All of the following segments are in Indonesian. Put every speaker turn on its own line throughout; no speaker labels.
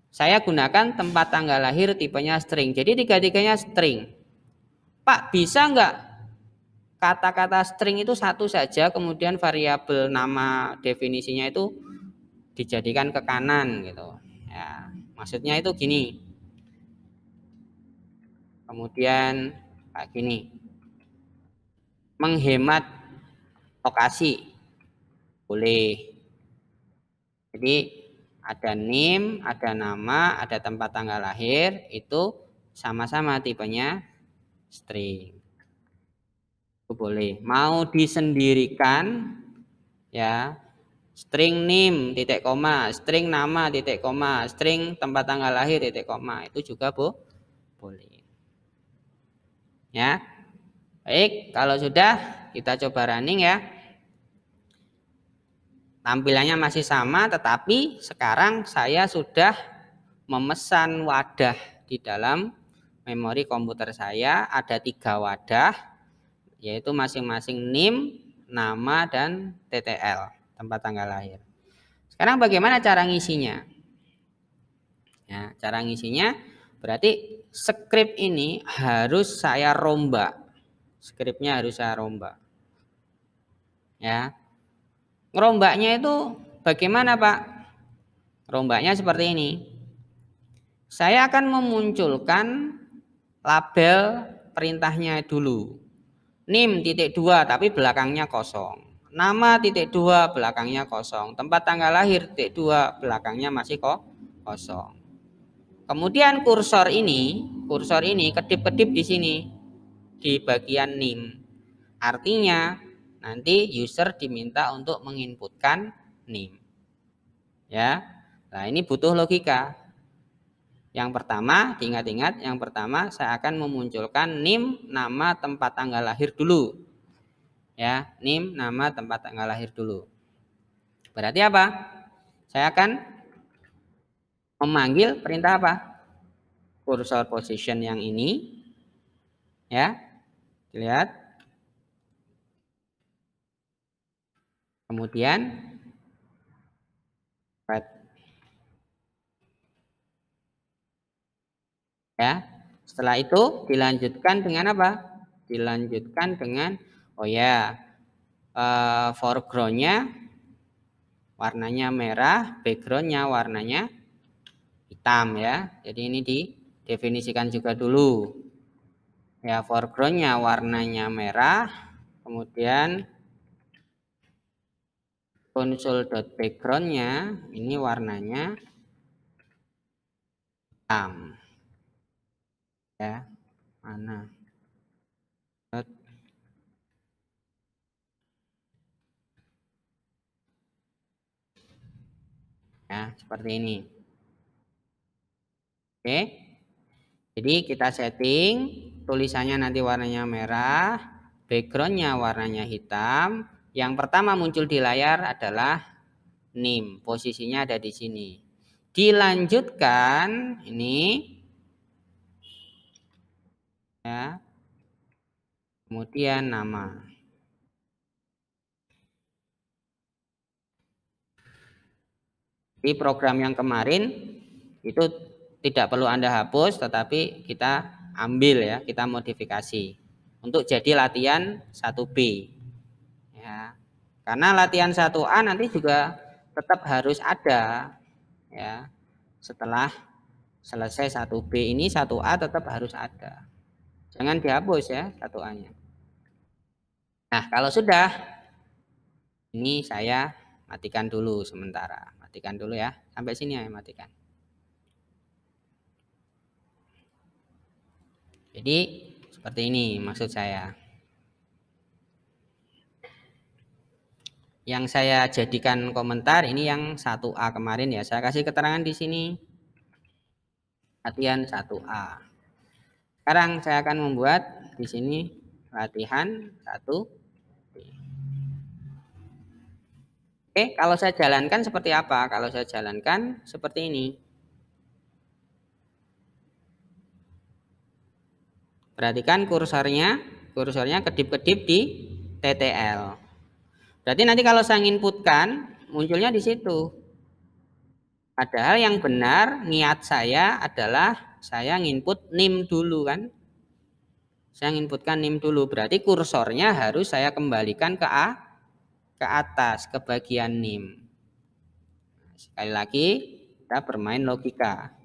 Saya gunakan tempat tanggal lahir tipenya string. Jadi tiga-tiganya string. Pak, bisa nggak kata-kata string itu satu saja, kemudian variabel nama definisinya itu dijadikan ke kanan gitu. Ya, maksudnya itu gini. Kemudian kayak gini. Menghemat lokasi boleh. Jadi ada name, ada nama, ada tempat tanggal lahir, itu sama-sama tipenya string. Itu boleh. Mau disendirikan ya, string name titik koma, string nama titik koma, string tempat tanggal lahir titik koma, itu juga boleh. Ya. Baik, kalau sudah kita coba running ya. Tampilannya masih sama, tetapi sekarang saya sudah memesan wadah di dalam memori komputer saya. Ada 3 wadah, yaitu masing-masing NIM, nama, dan TTL, tempat tanggal lahir. Sekarang bagaimana cara ngisinya? Ya, cara ngisinya berarti script ini harus saya rombak. Scriptnya harus saya rombak. Ya, ngerombaknya itu bagaimana, Pak? Rombaknya seperti ini. Saya akan memunculkan label perintahnya dulu. NIM titik 2 tapi belakangnya kosong. Nama titik 2 belakangnya kosong. Tempat tanggal lahir titik 2 belakangnya masih kosong. Kemudian kursor ini kedip-kedip di sini di bagian NIM. Artinya nanti user diminta untuk menginputkan NIM. Ya. Nah, ini butuh logika. Yang pertama, diingat-ingat, yang pertama saya akan memunculkan NIM, nama, tempat tanggal lahir dulu. Ya, NIM, nama, tempat tanggal lahir dulu. Berarti apa? Saya akan memanggil perintah apa? Cursor position yang ini. Ya. Dilihat. Kemudian ya. Setelah itu dilanjutkan dengan apa? Dilanjutkan dengan foreground-nya warnanya merah, background-nya warnanya hitam ya. Jadi ini didefinisikan juga dulu. Ya, foreground-nya warnanya merah, kemudian console.background-nya ini warnanya hitam. Ya, mana? Ya, seperti ini. Oke. Jadi kita setting tulisannya nanti warnanya merah, backgroundnya warnanya hitam. Yang pertama muncul di layar adalah NIM, posisinya ada di sini. Dilanjutkan ini ya, kemudian nama. Di program yang kemarin itu tidak perlu Anda hapus, tetapi kita ambil ya, kita modifikasi untuk jadi latihan 1B ya. Karena latihan 1A nanti juga tetap harus ada ya. Setelah selesai 1B ini 1A tetap harus ada. Jangan dihapus ya 1A-nya. Nah, kalau sudah ini saya matikan dulu sementara. Matikan dulu ya. Sampai sini ya matikan. Jadi seperti ini maksud saya. Yang saya jadikan komentar ini yang 1A kemarin ya. Saya kasih keterangan di sini. Latihan 1A. Sekarang saya akan membuat di sini latihan 1. Oke, kalau saya jalankan seperti apa? Kalau saya jalankan seperti ini. Perhatikan kursornya kedip-kedip di TTL. Berarti nanti kalau saya inputkan munculnya di situ. Padahal yang benar niat saya adalah saya nginput NIM dulu kan. Saya nginputkan NIM dulu, berarti kursornya harus saya kembalikan ke atas, ke bagian NIM. Sekali lagi kita bermain logika.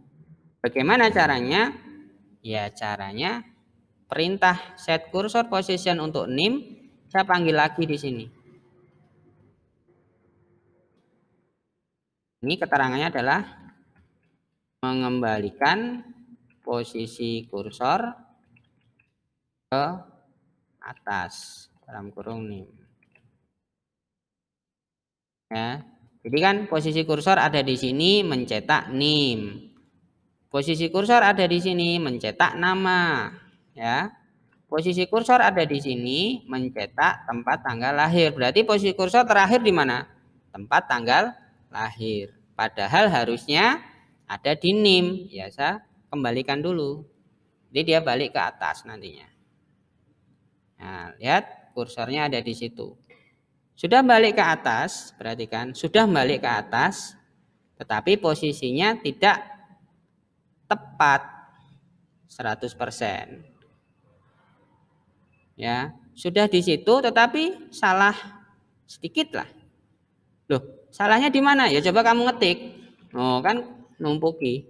Bagaimana caranya? Ya caranya perintah set cursor position untuk NIM saya panggil lagi di sini. Ini keterangannya adalah mengembalikan posisi kursor ke atas dalam kurung NIM. Ya. Jadi kan posisi kursor ada di sini mencetak NIM. Posisi kursor ada di sini mencetak nama, ya. Posisi kursor ada di sini mencetak tempat tanggal lahir. Berarti posisi kursor terakhir di mana? Tempat tanggal lahir. Padahal harusnya ada di NIM. Ya, saya kembalikan dulu. Jadi dia balik ke atas nantinya. Nah, lihat kursornya ada di situ. Sudah balik ke atas, perhatikan, sudah balik ke atas, tetapi posisinya tidak tepat 100%. Ya, sudah di situ tetapi salah sedikit lah. Loh, salahnya di mana? Ya coba kamu ngetik. Oh, kan numpuki.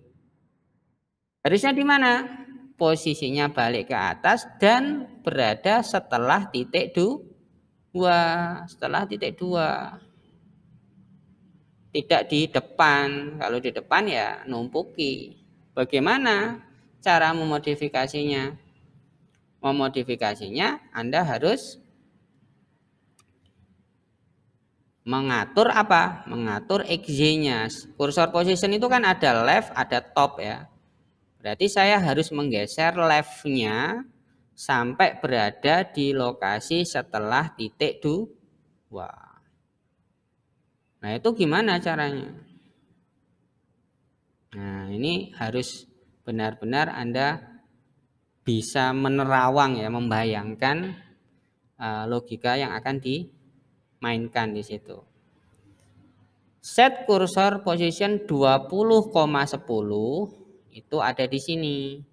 Harusnya di mana? Posisinya balik ke atas dan berada setelah titik 2. Setelah titik 2. Tidak di depan. Kalau di depan ya numpuki. Bagaimana cara memodifikasinya? Memodifikasinya Anda harus mengatur apa? Mengatur XY-nya. Kursor position itu kan ada left, ada top ya. Berarti saya harus menggeser left-nya sampai berada di lokasi setelah titik 2. Nah, itu gimana caranya? Nah, ini harus benar-benar Anda bisa menerawang ya, membayangkan logika yang akan dimainkan di situ. Set kursor position 20,10 itu ada di sini.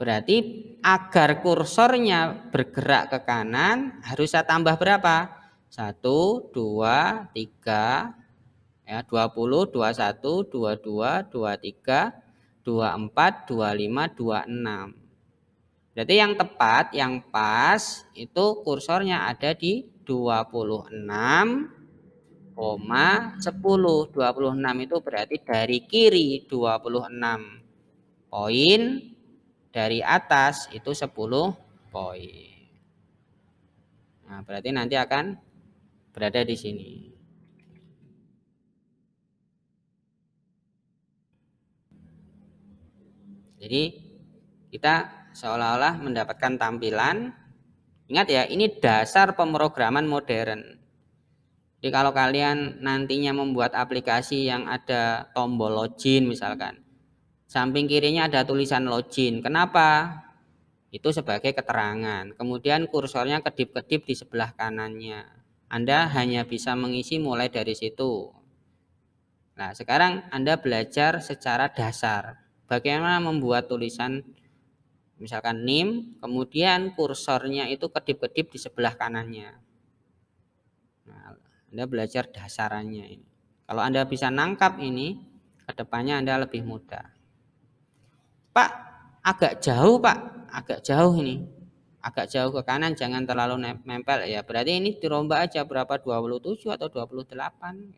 Berarti agar kursornya bergerak ke kanan harus saya tambah berapa? 1, 2, 3, ya, 20, 21, 22, 23, 24, 25, 26. Berarti yang tepat, yang pas itu kursornya ada di 26,10. 26 itu berarti dari kiri 26 poin, dari atas itu 10 poin. Nah, berarti nanti akan berada di sini. Jadi kita seolah-olah mendapatkan tampilan. Ingat ya, ini dasar pemrograman modern. Jadi kalau kalian nantinya membuat aplikasi yang ada tombol login misalkan, samping kirinya ada tulisan login. Kenapa? Itu sebagai keterangan. Kemudian kursornya kedip-kedip di sebelah kanannya. Anda hanya bisa mengisi mulai dari situ. Nah, sekarang Anda belajar secara dasar. Bagaimana membuat tulisan misalkan NIM, kemudian kursornya itu kedip-kedip di sebelah kanannya. Nah, Anda belajar dasarannya ini. Kalau Anda bisa nangkap ini, kedepannya Anda lebih mudah. Pak, agak jauh Pak, agak jauh ini. Agak jauh ke kanan, jangan terlalu nempel ya. Berarti ini dirombak aja berapa, 27 atau 28.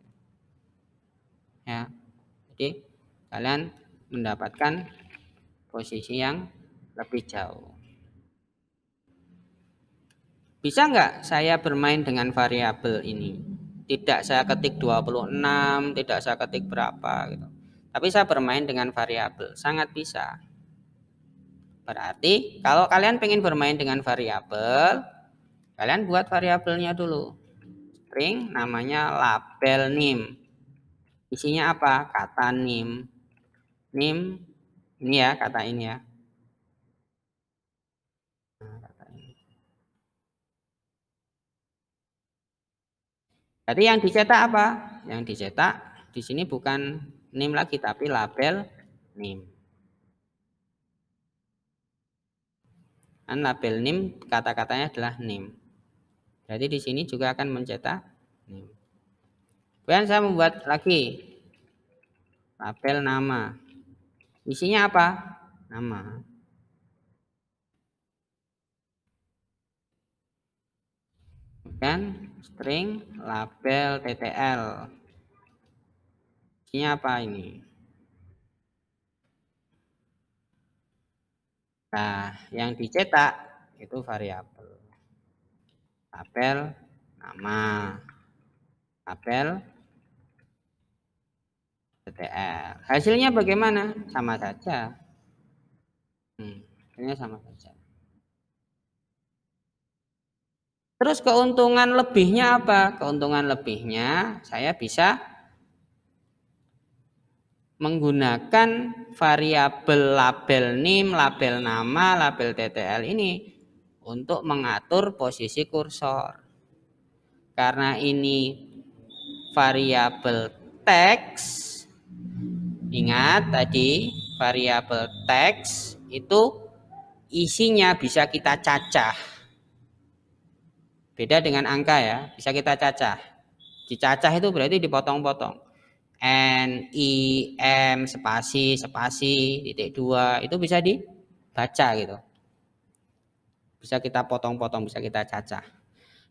Ya, jadi kalian mendapatkan posisi yang lebih jauh. Bisa nggak saya bermain dengan variabel ini? Tidak saya ketik 26, tidak saya ketik berapa gitu. Tapi saya bermain dengan variabel, sangat bisa. Berarti kalau kalian pengen bermain dengan variabel, kalian buat variabelnya dulu. String namanya label NIM. Isinya apa? Kata NIM. NIM ini ya, kata ini ya. Jadi yang dicetak apa? yang dicetak di sini bukan name lagi tapi label name. Kan label name kata-katanya adalah name. Jadi di sini juga akan mencetak name. Kemudian saya membuat lagi label nama. Isinya apa? Nama. Dan string label TTL. Isinya apa ini? Nah, yang dicetak itu variabel. Label nama. Label TTL. Hasilnya bagaimana? Sama saja. Hasilnya sama saja. Terus keuntungan lebihnya apa? Keuntungan lebihnya saya bisa menggunakan variabel label name, label nama, label TTL ini untuk mengatur posisi kursor. Karena ini variabel teks, ingat tadi variabel teks itu isinya bisa kita cacah. Beda dengan angka ya, bisa kita cacah. Dicacah itu berarti dipotong-potong. N, I, M, spasi, titik 2 itu bisa dibaca gitu. Bisa kita potong-potong, bisa kita cacah.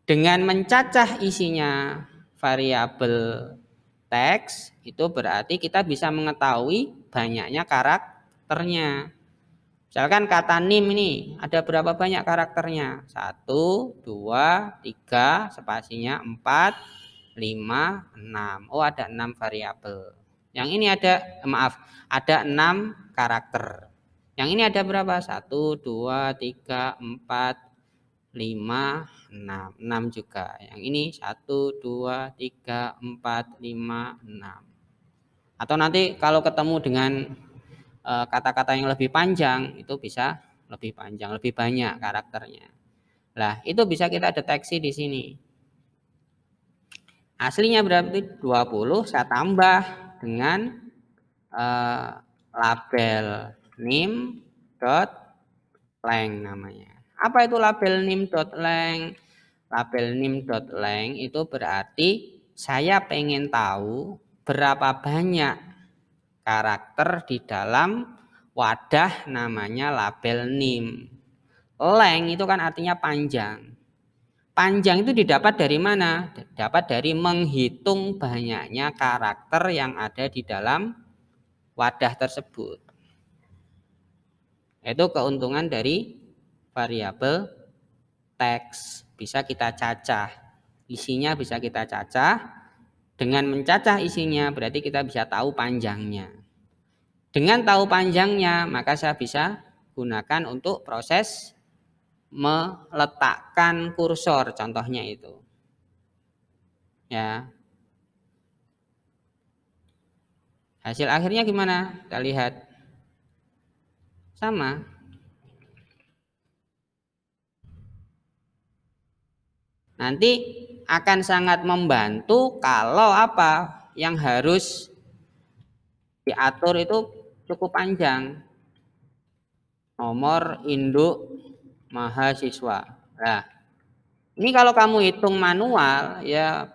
Dengan mencacah isinya variabel teks itu berarti kita bisa mengetahui banyaknya karakternya. Misalkan kata name ini ada berapa banyak karakternya? 1, 2, 3, spasinya 4, 5, 6. Oh, ada 6 variabel. Yang ini ada, ada 6 karakter. Yang ini ada berapa? 1, 2, 3, 4, 5, 6. 6 juga. Yang ini 1, 2, 3, 4, 5, 6. Atau nanti kalau ketemu dengan kata-kata yang lebih panjang, itu bisa lebih panjang, lebih banyak karakternya. Nah, itu bisa kita deteksi di sini. Aslinya berarti 20, saya tambah dengan label name.length namanya. Apa itu label name.length? Label name.length itu berarti saya pengen tahu berapa banyak karakter di dalam wadah namanya label name. Length itu kan artinya panjang. Panjang itu didapat dari mana? Dapat dari menghitung banyaknya karakter yang ada di dalam wadah tersebut. Itu keuntungan dari variabel teks. Bisa kita cacah. Isinya bisa kita cacah. Dengan mencacah isinya berarti kita bisa tahu panjangnya. Dengan tahu panjangnya maka saya bisa gunakan untuk proses meletakkan kursor, contohnya itu. Ya. Hasil akhirnya gimana? Kita lihat. Sama. Nanti akan sangat membantu kalau apa yang harus diatur itu cukup panjang. Nomor induk mahasiswa. Nah, ini kalau kamu hitung manual ya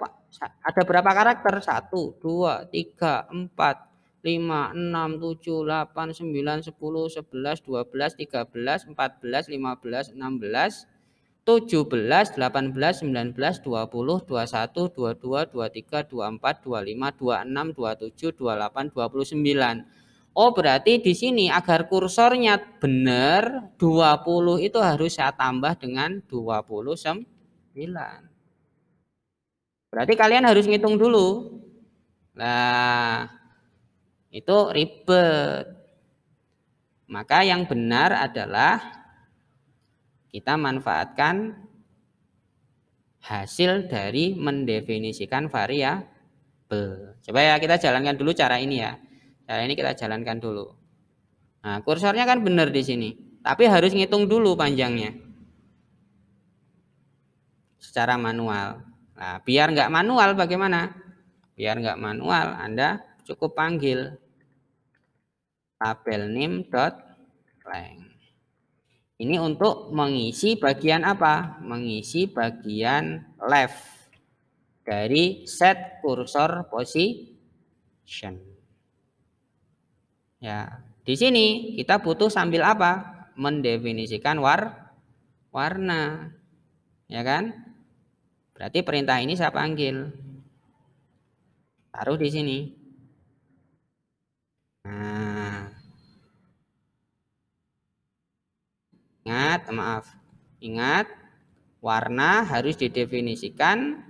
ada berapa karakter? 1, 2, 3, 4, 5, 6, 7, 8, 9, 10, 11, 12, 13, 14, 15, 16, 17, 18, 19, 20, 21, 22, 23, 24, 25, 26, 27, 28, 29. Oh, berarti di sini agar kursornya benar 20 itu harus saya tambah dengan 29. Berarti kalian harus ngitung dulu. Nah, itu ribet. Maka yang benar adalah kita manfaatkan hasil dari mendefinisikan variabel. Coba ya kita jalankan dulu cara ini ya. Cara ini kita jalankan dulu. Nah, kursornya kan benar di sini, tapi harus ngitung dulu panjangnya secara manual. Nah, biar nggak manual bagaimana? Biar nggak manual, Anda cukup panggil tabel nim.length. Ini untuk mengisi bagian apa? Mengisi bagian left dari set cursor position. Ya, di sini kita butuh sambil apa? Mendefinisikan warna. Ya kan? Berarti perintah ini saya panggil. Taruh di sini. Nah, ingat, warna harus didefinisikan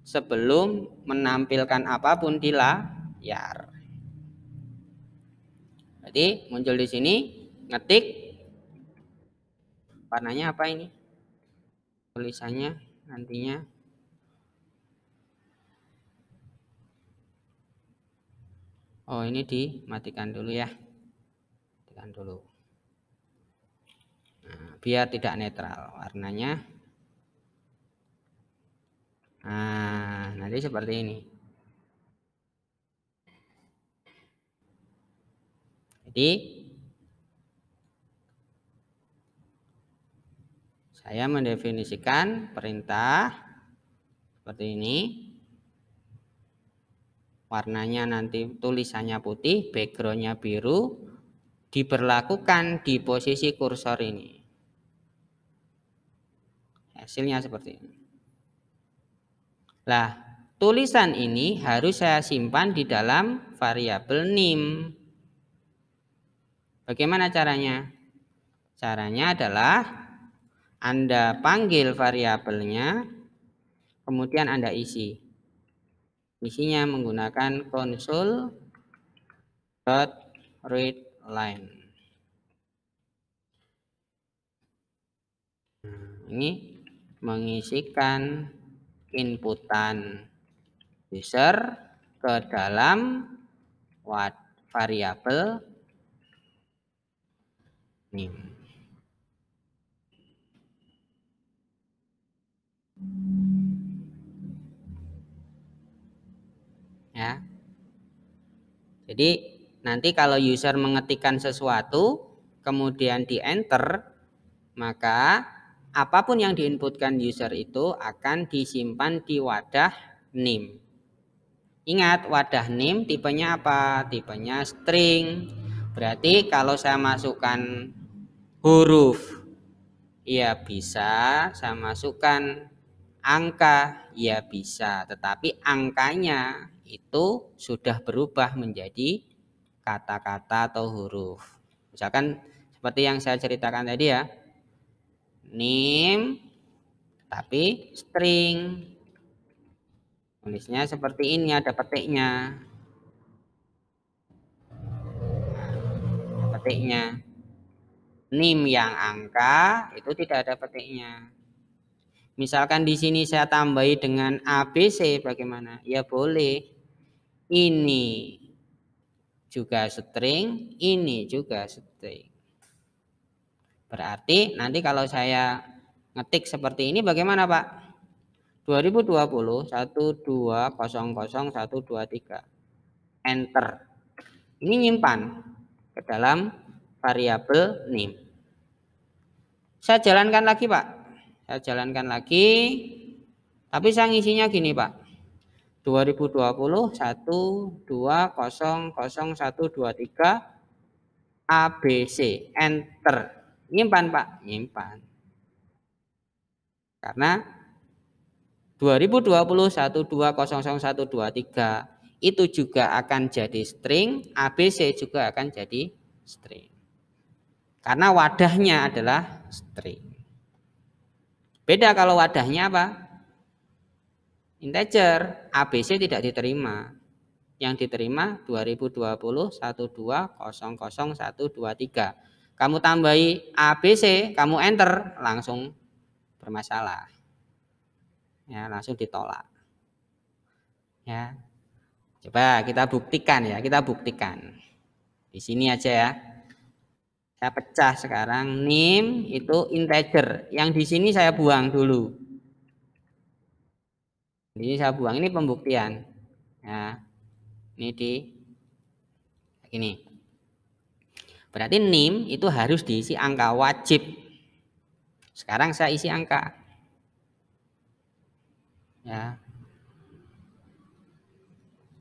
sebelum menampilkan apapun di layar. Jadi muncul di sini, ngetik warnanya apa ini? Tulisannya nantinya. Oh, ini dimatikan dulu ya. Matikan dulu. Nah, biar tidak netral warnanya. Nah, nanti seperti ini. Jadi saya mendefinisikan perintah seperti ini. Warnanya nanti tulisannya putih, backgroundnya biru, diberlakukan di posisi kursor ini. Hasilnya seperti ini. Nah, tulisan ini harus saya simpan di dalam variabel nim. Bagaimana caranya? Caranya adalah Anda panggil variabelnya, kemudian Anda isi. Isinya menggunakan console.readline. Ini mengisikan inputan user ke dalam variabel nim. Ya. Jadi nanti kalau user mengetikkan sesuatu kemudian di enter, maka apapun yang diinputkan user itu akan disimpan di wadah nim. Ingat, wadah nim tipenya apa? Tipenya string. Berarti kalau saya masukkan huruf, ya bisa. Saya masukkan angka, ya bisa. Tetapi angkanya itu sudah berubah menjadi kata-kata atau huruf. Misalkan seperti yang saya ceritakan tadi ya. Nim tapi string. Tulisnya seperti ini, ada petiknya. Petiknya. Nim yang angka itu tidak ada petiknya. Misalkan di sini saya tambahi dengan ABC, bagaimana? Ya boleh. Ini juga string, ini juga string. Berarti nanti kalau saya ngetik seperti ini bagaimana Pak? 2020 1200 123. Enter. Ini nyimpan ke dalam variabel nim. Saya jalankan lagi Pak. Saya jalankan lagi. Tapi saya ngisinya gini Pak. 2020 1200 123 ABC. Enter. Nyimpan Pak. Nyimpan. Karena 2020 1200 123 itu juga akan jadi string, ABC juga akan jadi string. Karena wadahnya adalah string. Beda kalau wadahnya apa? Integer, ABC tidak diterima. Yang diterima 2020 1200 123. Kamu tambahi ABC, kamu enter, langsung bermasalah. Ya, langsung ditolak. Ya. Coba kita buktikan ya, kita buktikan. Di sini aja ya. Saya pecah sekarang. Nim itu integer. Yang di sini saya buang dulu. Ini saya buang, ini pembuktian. Ya, ini di ini. Berarti NIM itu harus diisi angka wajib. Sekarang saya isi angka. Ya.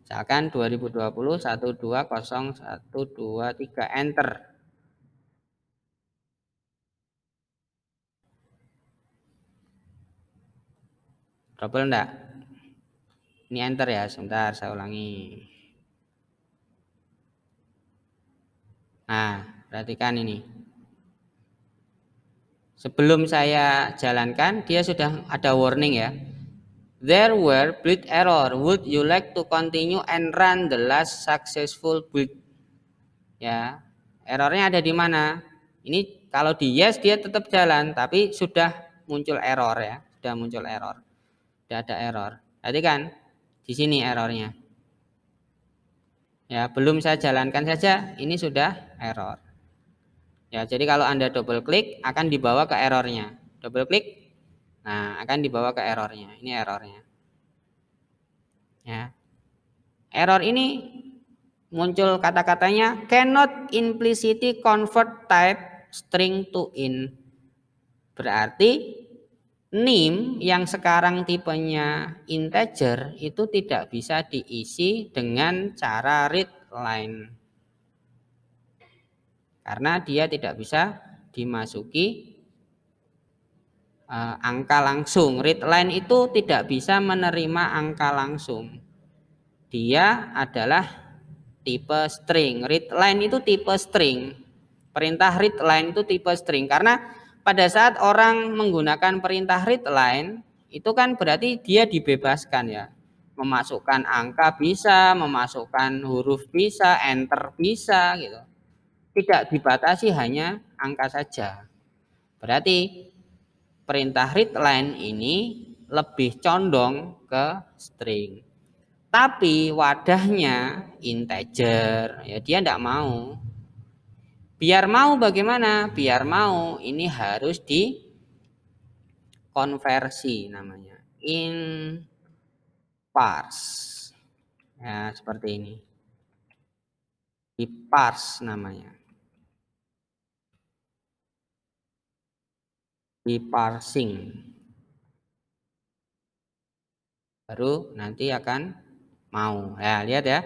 Misalkan 2020 120 123 enter. Trouble enggak? Ini enter ya, sebentar saya ulangi. Nah, perhatikan ini. Sebelum saya jalankan, dia sudah ada warning ya. There were build error. Would you like to continue and run the last successful build? Ya, errornya ada di mana? Ini kalau di yes dia tetap jalan, tapi sudah muncul error ya, sudah muncul error, sudah ada error. Tadi kan di sini errornya. Ya, belum saya jalankan saja, ini sudah error. Ya, jadi kalau Anda double klik akan dibawa ke errornya. Double klik, nah akan dibawa ke errornya. Ini errornya. Ya, error ini muncul kata-katanya cannot implicitly convert type string to int. Berarti NIM yang sekarang tipenya integer itu tidak bisa diisi dengan cara read line. Karena dia tidak bisa dimasuki angka langsung. Read line itu tidak bisa menerima angka langsung. Dia adalah tipe string. Read line itu tipe string. Perintah read line itu tipe string. Karena pada saat orang menggunakan perintah read line, itu kan berarti dia dibebaskan ya. Memasukkan angka bisa, memasukkan huruf bisa, enter bisa gitu. Tidak dibatasi hanya angka saja. Berarti perintah read line ini lebih condong ke string. Tapi wadahnya integer, ya dia tidak mau. Biar mau bagaimana? Biar mau ini harus dikonversi namanya. In parse. Ya, seperti ini. Di parse namanya. Di parsing. Baru nanti akan mau. Ya, lihat ya.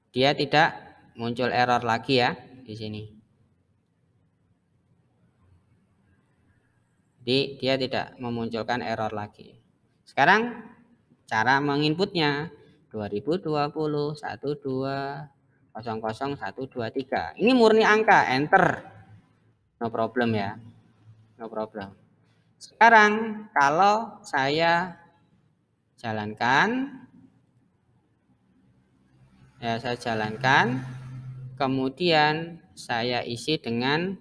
Dia tidak muncul error lagi ya di sini. Jadi dia tidak memunculkan error lagi. Sekarang cara menginputnya 2020 1200123. Ini murni angka, enter. No problem ya. No problem. Sekarang kalau saya jalankan, ya saya jalankan, kemudian saya isi dengan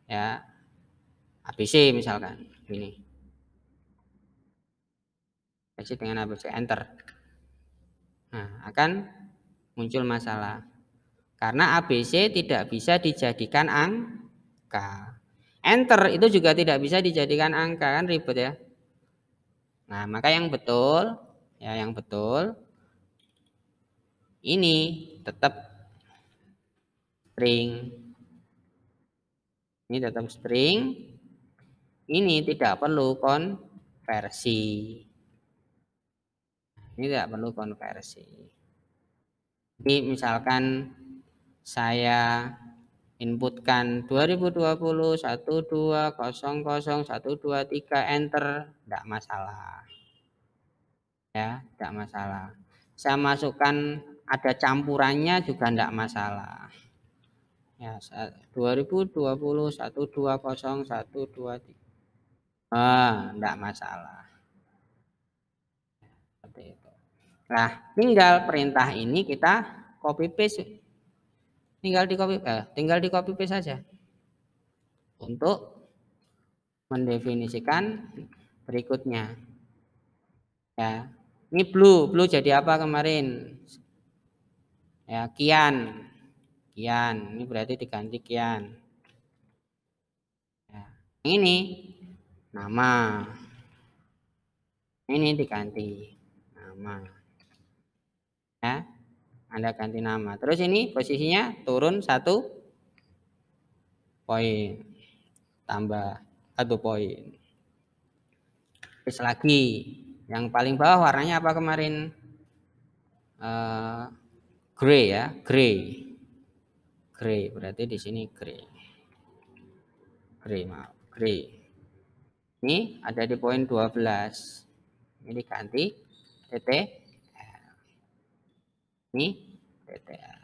ya ABC misalkan ini. Isi dengan ABC enter. Nah, akan muncul masalah. Karena ABC tidak bisa dijadikan angka. Enter itu juga tidak bisa dijadikan angka, kan ribet ya. Nah, maka yang betul, ya yang betul ini tetap string. Ini tetap string. Ini tidak perlu konversi. Ini tidak perlu konversi. Jadi misalkan saya inputkan 2020 1200123 enter, tidak masalah. Ya, tidak masalah. Saya masukkan ada campurannya juga tidak masalah. Ya, 2020 1200123. Tidak masalah. Seperti itu. Nah, tinggal perintah ini kita copy paste. Tinggal di copy paste saja untuk mendefinisikan berikutnya. Ya, ini blue jadi apa kemarin? Ya, kian. Ini berarti diganti kian. Ya, ini nama. Ini diganti nama. Ya, Anda ganti nama. Terus ini posisinya turun 1 poin, tambah 1 poin. Terus lagi, yang paling bawah warnanya apa kemarin? Gray ya, gray. Gray berarti di sini gray. Gray. Ini ada di poin 12. Ini ganti TTL. Ini TTL.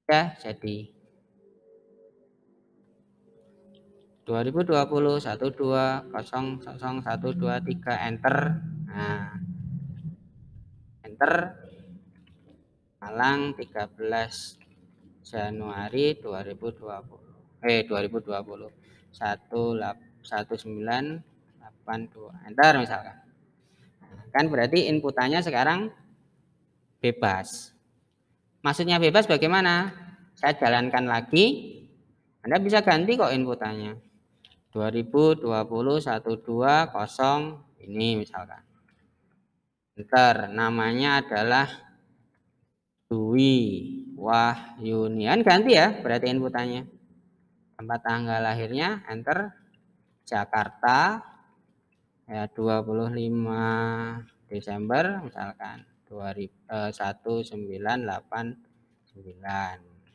Ya, jadi 2020 12000123 enter. Nah, enter Malang 13 Januari 2020. 2020 1982 enter misalkan. Kan berarti inputannya sekarang bebas. Maksudnya bebas bagaimana? Saya jalankan lagi. Anda bisa ganti kok inputannya. 2020 120 ini misalkan. Enter, namanya adalah Dwi Wahyuni. Kan ganti ya berarti inputannya. Tempat tanggal lahirnya enter Jakarta ya 25 Desember misalkan 1989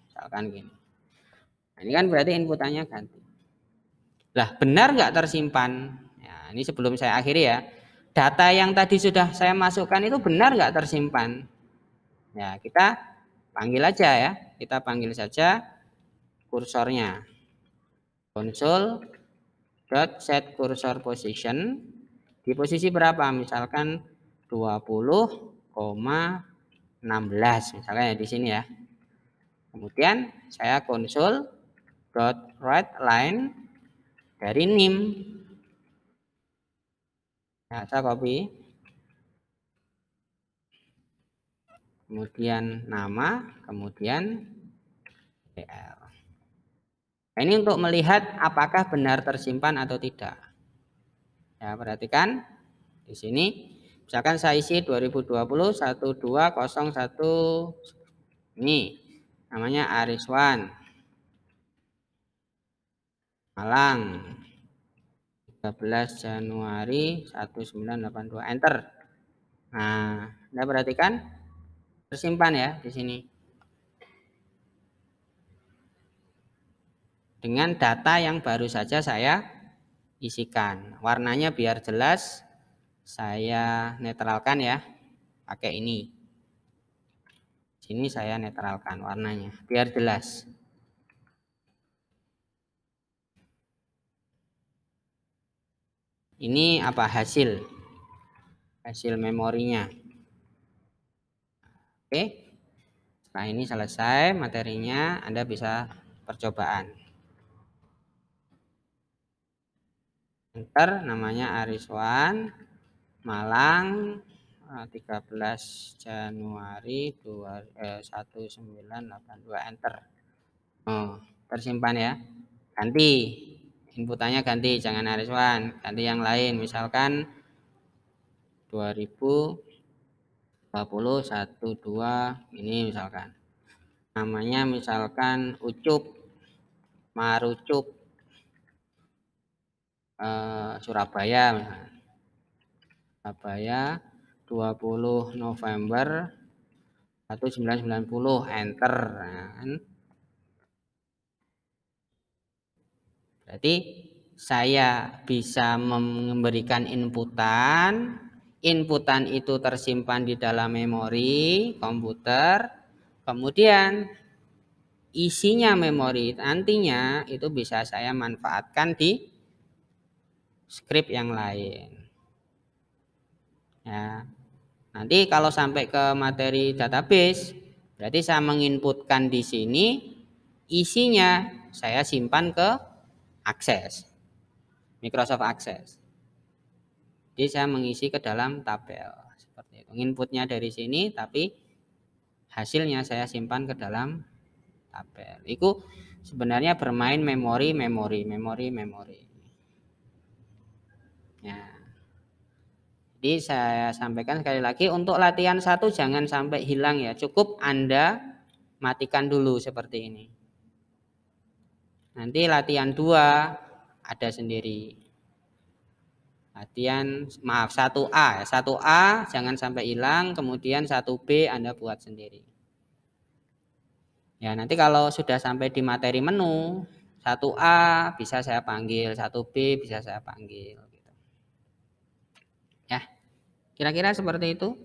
misalkan gini. Nah, ini kan berarti inputannya ganti. Lah benar nggak tersimpan? Ya, ini sebelum saya akhiri ya. Data yang tadi sudah saya masukkan itu benar nggak tersimpan? Ya kita panggil aja ya. Kita panggil saja kursornya. Console.set cursor position di posisi berapa? Misalkan 20,16 misalnya ya di sini ya. Kemudian saya console.writeLine dari NIM. Nah, saya copy. Kemudian nama, kemudian DL. Nah, ini untuk melihat apakah benar tersimpan atau tidak. Ya, perhatikan di sini. Misalkan saya isi 2020 1201 ini namanya Ariswan Malang 13 Januari 1982 enter. Nah, Anda perhatikan tersimpan ya di sini. Dengan data yang baru saja saya isikan. Warnanya biar jelas saya netralkan ya. Pakai ini. Sini saya netralkan warnanya biar jelas. Ini apa hasil memorinya. Oke. Setelah ini selesai materinya, Anda bisa percobaan. Enter namanya Ariswan Malang 13 Januari 1982 enter. Oh, tersimpan ya. Ganti inputannya ganti, jangan Ariswan, ganti yang lain misalkan 2020 12 ini misalkan. Namanya misalkan Ucup Marucup Surabaya misalkan. Surabaya 20 November 1990 enter. Nah, berarti saya bisa memberikan inputan itu tersimpan di dalam memori komputer, kemudian isinya memori nantinya itu bisa saya manfaatkan di script yang lain. Ya. Nanti kalau sampai ke materi database, berarti saya menginputkan di sini, isinya saya simpan ke Access, Microsoft Access. Jadi saya mengisi ke dalam tabel seperti itu. Inputnya dari sini, tapi hasilnya saya simpan ke dalam tabel. Itu sebenarnya bermain memori. Ya. Jadi saya sampaikan sekali lagi, untuk latihan 1 jangan sampai hilang ya. Cukup Anda matikan dulu seperti ini. Nanti latihan 2 ada sendiri. Latihan, maaf, 1A. 1A jangan sampai hilang, kemudian 1B Anda buat sendiri. Ya, nanti kalau sudah sampai di materi menu, 1A bisa saya panggil, 1B bisa saya panggil. Ya, kira-kira seperti itu.